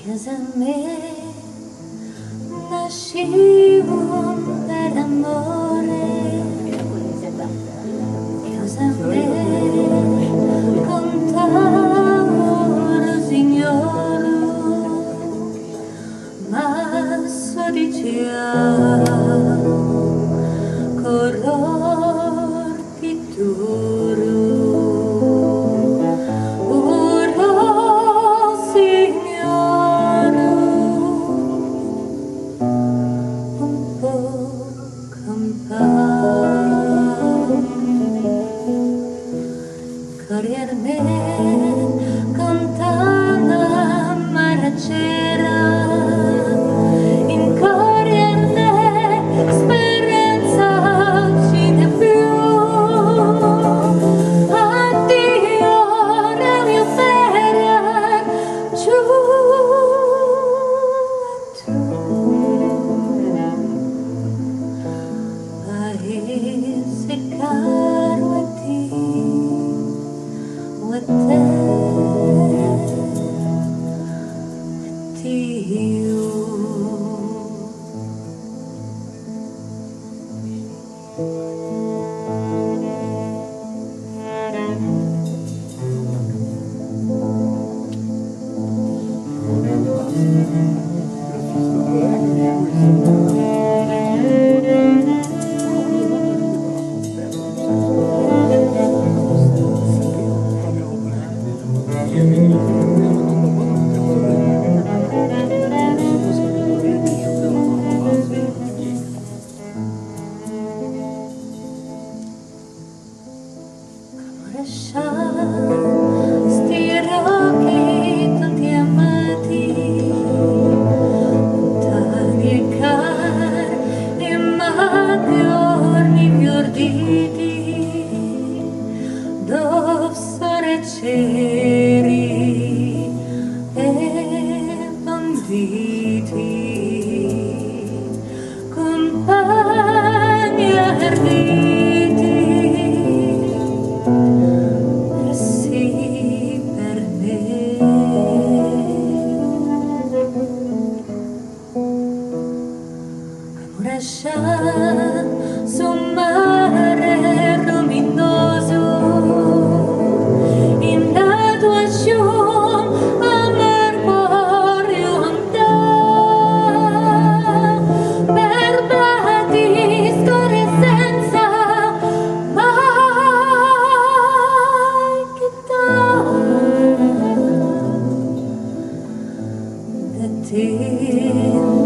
Casa me nascivo per amore, casa me contavo rosignolo, ma so diceva color di toro. Correrme contana maracera, in corriente speranza ci ne più. Addio la mia feria, giù tu paese caro a te. With you. Sti occhi tanti amati, lontani e cari, e giorni più arditi, dove sorreceri e banditi, compagni arditi. Su un mare luminoso, in la tua scium a mercurio andò, per bati storie senza mai che da te.